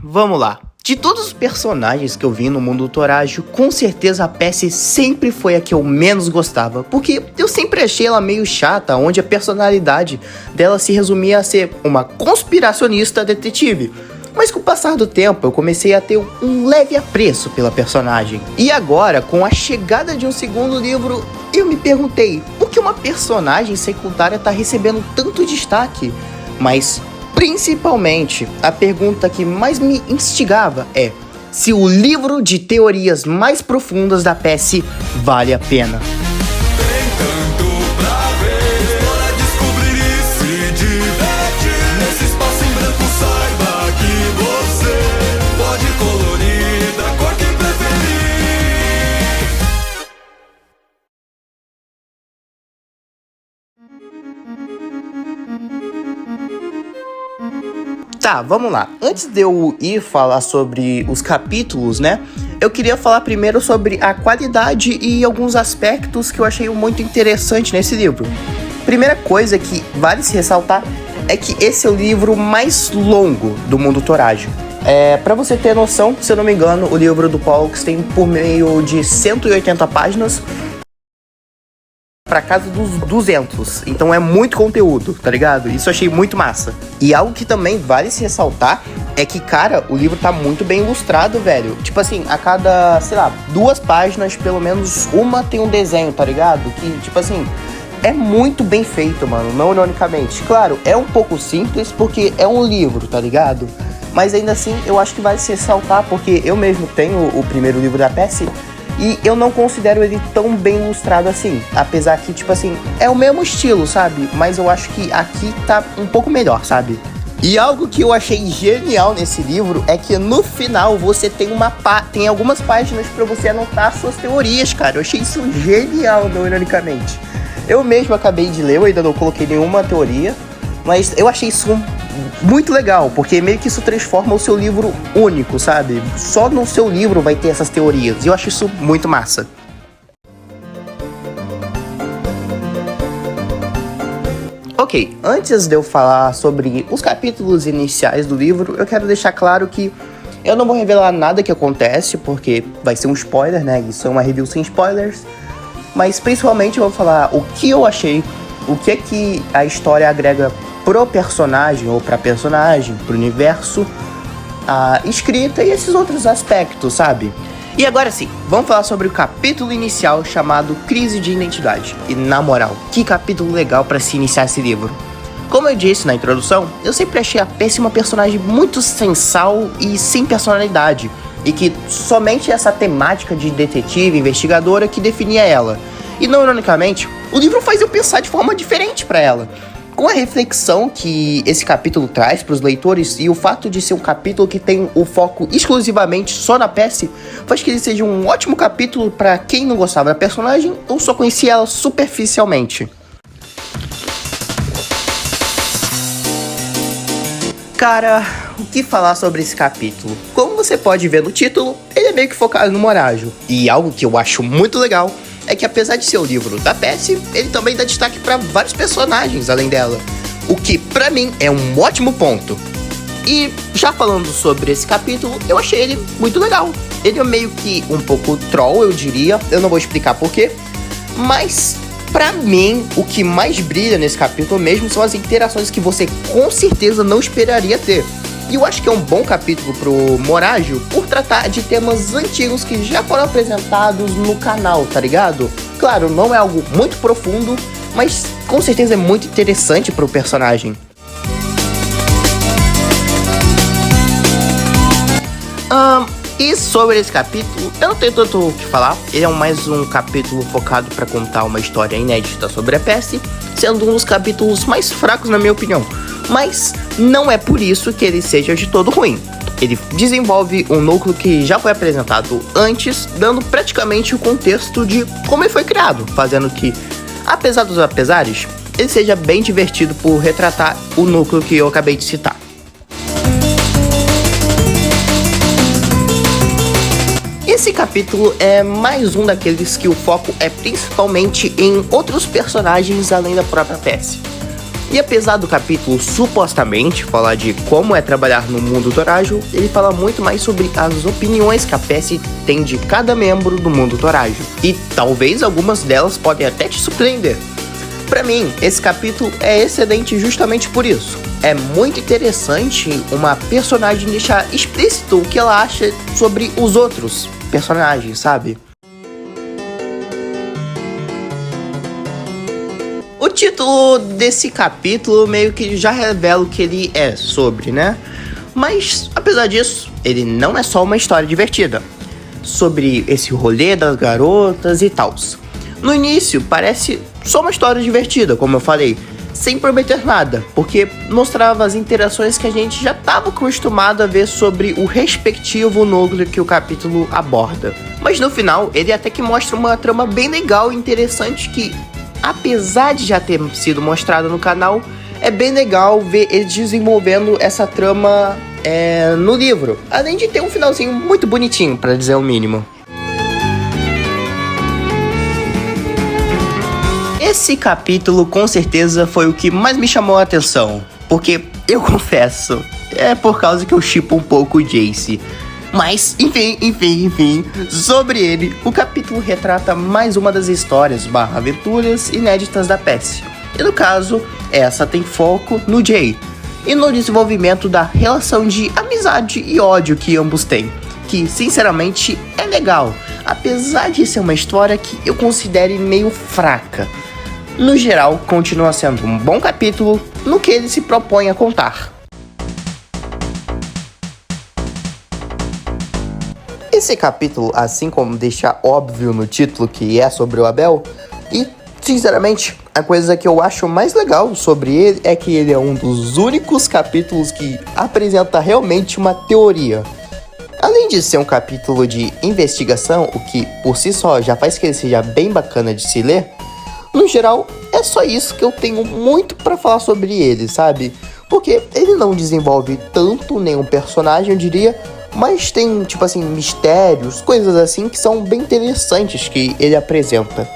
Vamos lá. De todos os personagens que eu vi no mundo do Torajo, com certeza a Percy sempre foi a que eu menos gostava, porque eu sempre achei ela meio chata, onde a personalidade dela se resumia a ser uma conspiracionista detetive. Mas com o passar do tempo, eu comecei a ter um leve apreço pela personagem. E agora, com a chegada de um segundo livro, eu me perguntei, por que uma personagem secundária tá recebendo tanto destaque? Mas, principalmente, a pergunta que mais me instigava é se o livro de teorias mais profundas da Percy vale a pena. Vamos lá. Antes de eu ir falar sobre os capítulos, né? Eu queria falar primeiro sobre a qualidade e alguns aspectos que eu achei muito interessante nesse livro. Primeira coisa que vale se ressaltar é que esse é o livro mais longo do mundo Torajo. Pra você ter noção, se eu não me engano, o livro do Pollux tem por meio de 180 páginas pra casa dos 200, então é muito conteúdo, tá ligado? Isso eu achei muito massa. E algo que também vale se ressaltar é que, cara, o livro tá muito bem ilustrado, velho. Tipo assim, a cada, 2 páginas, pelo menos uma tem um desenho, tá ligado? Que, tipo assim, é muito bem feito, mano, não ironicamente. Claro, é um pouco simples porque é um livro, tá ligado? Mas ainda assim, eu acho que vale se ressaltar porque eu mesmo tenho o primeiro livro da Percy e eu não considero ele tão bem ilustrado assim. Apesar que, tipo assim, é o mesmo estilo, sabe? Mas eu acho que aqui tá um pouco melhor, sabe? E algo que eu achei genial nesse livro é que no final você tem tem algumas páginas pra você anotar suas teorias, cara. Eu achei isso genial, não ironicamente. Eu mesmo acabei de ler, eu ainda não coloquei nenhuma teoria, mas eu achei isso muito legal, porque meio que isso transforma o seu livro único, sabe? Só no seu livro vai ter essas teorias, e eu acho isso muito massa. Ok, antes de eu falar sobre os capítulos iniciais do livro, eu quero deixar claro que eu não vou revelar nada que acontece, porque vai ser um spoiler, né? Isso é uma review sem spoilers. Mas principalmente eu vou falar o que eu achei, o que é que a história agrega pro personagem, ou pra personagem, pro universo, a escrita e esses outros aspectos, sabe? E agora sim, vamos falar sobre o capítulo inicial chamado Crise de Identidade. E na moral, que capítulo legal pra se iniciar esse livro. Como eu disse na introdução, eu sempre achei a Percy uma personagem muito sem sal e sem personalidade, e que somente essa temática de detetive, investigadora que definia ela. E não ironicamente, o livro faz eu pensar de forma diferente pra ela. Com a reflexão que esse capítulo traz para os leitores e o fato de ser um capítulo que tem o foco exclusivamente só na Percy, faz que ele seja um ótimo capítulo para quem não gostava da personagem ou só conhecia ela superficialmente. Cara, o que falar sobre esse capítulo? Como você pode ver no título, ele é meio que focado no Morajo. E algo que eu acho muito legal é que, apesar de ser o livro da Percy, ele também dá destaque para vários personagens além dela, o que pra mim é um ótimo ponto. E já falando sobre esse capítulo, eu achei ele muito legal. Ele é meio que um pouco troll, eu diria, eu não vou explicar porquê, mas pra mim o que mais brilha nesse capítulo mesmo são as interações que você com certeza não esperaria ter. E eu acho que é um bom capítulo pro Morajo por tratar de temas antigos que já foram apresentados no canal, tá ligado? Claro, não é algo muito profundo, mas com certeza é muito interessante pro personagem. E sobre esse capítulo, eu não tenho tanto o que falar. Ele é mais um capítulo focado para contar uma história inédita sobre a Percy, sendo um dos capítulos mais fracos na minha opinião. Mas não é por isso que ele seja de todo ruim. Ele desenvolve um núcleo que já foi apresentado antes, dando praticamente o contexto de como ele foi criado, fazendo que, apesar dos apesares, ele seja bem divertido por retratar o núcleo que eu acabei de citar. Esse capítulo é mais um daqueles que o foco é principalmente em outros personagens além da própria Percy. E apesar do capítulo supostamente falar de como é trabalhar no mundo Torajo, ele fala muito mais sobre as opiniões que a PS tem de cada membro do mundo Torajo. E talvez algumas delas podem até te surpreender. Pra mim, esse capítulo é excelente justamente por isso. É muito interessante uma personagem deixar explícito o que ela acha sobre os outros personagens, sabe? O título desse capítulo meio que já revela o que ele é sobre, né? Mas, apesar disso, ele não é só uma história divertida. Sobre esse rolê das garotas e tals. No início, parece só uma história divertida, como eu falei, sem prometer nada, porque mostrava as interações que a gente já estava acostumado a ver sobre o respectivo núcleo que o capítulo aborda. Mas no final, ele até que mostra uma trama bem legal e interessante que, apesar de já ter sido mostrado no canal, é bem legal ver eles desenvolvendo essa trama no livro. Além de ter um finalzinho muito bonitinho, para dizer o mínimo. Esse capítulo com certeza foi o que mais me chamou a atenção, porque eu confesso, é por causa que eu shippo um pouco o Jace. Mas, enfim, sobre ele, o capítulo retrata mais uma das histórias / aventuras inéditas da PES. E no caso, essa tem foco no Jay, e no desenvolvimento da relação de amizade e ódio que ambos têm, que sinceramente é legal, apesar de ser uma história que eu considere meio fraca. No geral, continua sendo um bom capítulo no que ele se propõe a contar. Esse capítulo, assim como deixa óbvio no título que é sobre o Abel, e sinceramente, a coisa que eu acho mais legal sobre ele é que ele é um dos únicos capítulos que apresenta realmente uma teoria. Além de ser um capítulo de investigação, o que por si só já faz que ele seja bem bacana de se ler, no geral, é só isso que eu tenho muito pra falar sobre ele, sabe? Porque ele não desenvolve tanto nenhum personagem, eu diria, mas tem, tipo assim, mistérios, coisas assim que são bem interessantes que ele apresenta.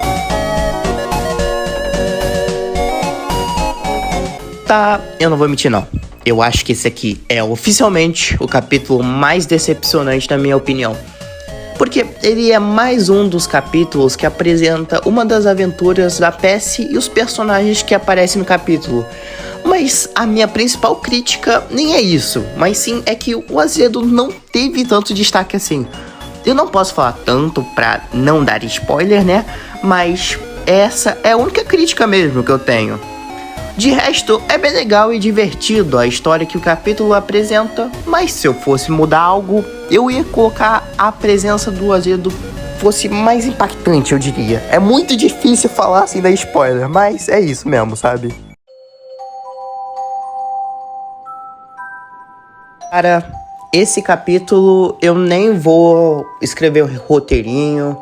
Tá, eu não vou mentir não. Eu acho que esse aqui é oficialmente o capítulo mais decepcionante na minha opinião. Porque ele é mais um dos capítulos que apresenta uma das aventuras da PES e os personagens que aparecem no capítulo. Mas a minha principal crítica nem é isso, mas sim é que o Azedo não teve tanto destaque assim. Eu não posso falar tanto pra não dar spoiler, né? Mas essa é a única crítica mesmo que eu tenho. De resto, é bem legal e divertido a história que o capítulo apresenta, mas se eu fosse mudar algo, eu ia colocar a presença do Azedo fosse mais impactante, eu diria. É muito difícil falar assim da spoiler, mas é isso mesmo, sabe? Cara, esse capítulo eu nem vou escrever o roteirinho,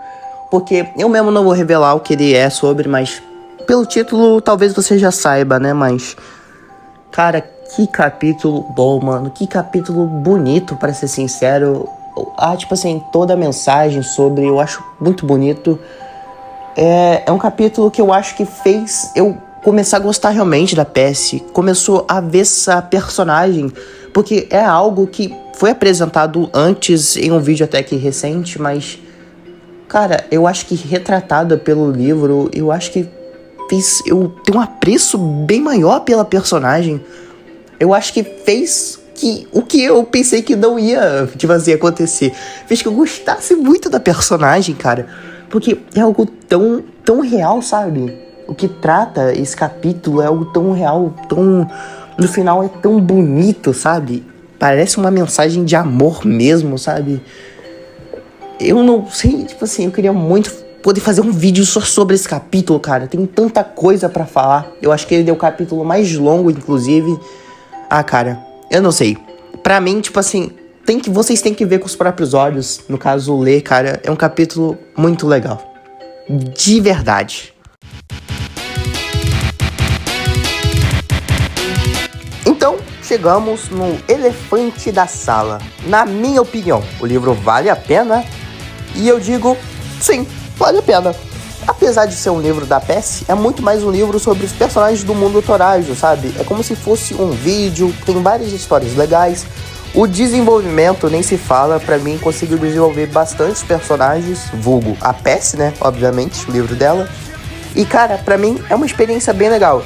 porque eu mesmo não vou revelar o que ele é sobre, mas pelo título talvez você já saiba, né? Mas, cara, que capítulo bom, mano. Que capítulo bonito, pra ser sincero. Tipo assim, toda a mensagem sobre, eu acho muito bonito. É um capítulo que eu acho que fez eu começar a gostar realmente da PES. Começou a ver essa personagem, porque é algo que foi apresentado antes em um vídeo até que recente, mas, cara, eu acho que retratada pelo livro, eu acho que fez eu ter um apreço bem maior pela personagem. Eu acho que fez que o que eu pensei que não ia, tipo assim, acontecer. Fez que eu gostasse muito da personagem, cara. Porque é algo tão real, sabe? O que trata esse capítulo é algo tão real, no final é tão bonito, sabe? Parece uma mensagem de amor mesmo, sabe? Eu não sei, tipo assim, eu queria muito poder fazer um vídeo só sobre esse capítulo, cara. Tem tanta coisa pra falar. Eu acho que ele deu o capítulo mais longo, inclusive. Ah, cara, eu não sei. Pra mim, tipo assim, vocês têm que ver com os próprios olhos. No caso, ler, cara, é um capítulo muito legal. De verdade. Então, chegamos no elefante da sala. Na minha opinião, o livro vale a pena. E eu digo, sim, vale a pena. apesar de ser um livro da PES, é muito mais um livro sobre os personagens do mundo Torajo, sabe? É como se fosse um vídeo, tem várias histórias legais. O desenvolvimento nem se fala, pra mim conseguiu desenvolver bastantes personagens, vulgo a PES, né? Obviamente, o livro dela. E cara, pra mim é uma experiência bem legal.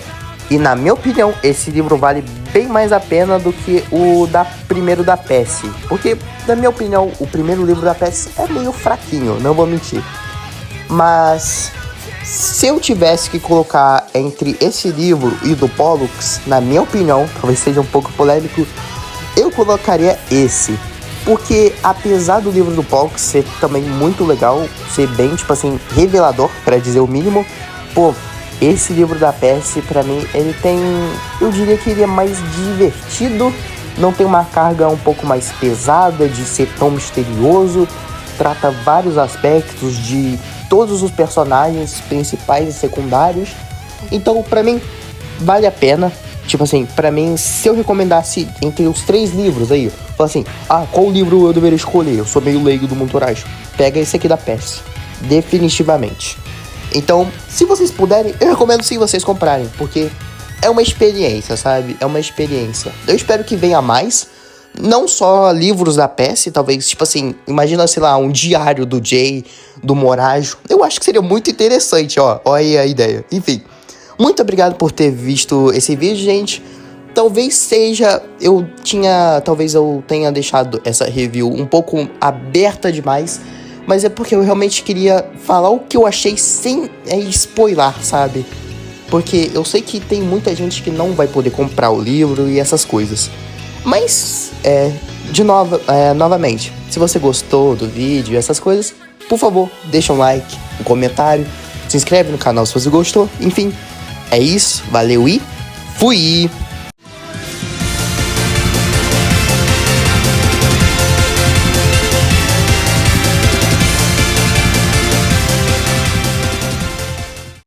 E na minha opinião, esse livro vale bem mais a pena do que o primeiro da PES. Porque, na minha opinião, o primeiro livro da PES é meio fraquinho, não vou mentir. Mas se eu tivesse que colocar entre esse livro e o do Pollux, na minha opinião, talvez seja um pouco polêmico, eu colocaria esse. Porque apesar do livro do Pollux ser também muito legal, ser bem, tipo assim, revelador, pra dizer o mínimo, pô, esse livro da PES, pra mim, ele tem, eu diria que ele é mais divertido, não tem uma carga um pouco mais pesada de ser tão misterioso, trata vários aspectos de todos os personagens principais e secundários. Então, pra mim, vale a pena. Tipo assim, pra mim, se eu recomendasse entre os 3 livros aí, fala assim, qual livro eu deveria escolher? Eu sou meio leigo do mundo Torajo. Pega esse aqui da PES. Definitivamente. Então, se vocês puderem, eu recomendo sim vocês comprarem, porque é uma experiência, sabe? É uma experiência. Eu espero que venha mais. Não só livros da PES, talvez, tipo assim, imagina, sei lá, um diário do Jay, do Morajo. Eu acho que seria muito interessante, ó. Olha aí a ideia. Enfim, muito obrigado por ter visto esse vídeo, gente. Talvez eu tenha deixado essa review um pouco aberta demais, mas é porque eu realmente queria falar o que eu achei sem spoiler, sabe? Porque eu sei que tem muita gente que não vai poder comprar o livro e essas coisas. Mas, novamente, se você gostou do vídeo e essas coisas, por favor, deixa um like, um comentário, se inscreve no canal se você gostou. Enfim, é isso, valeu e fui!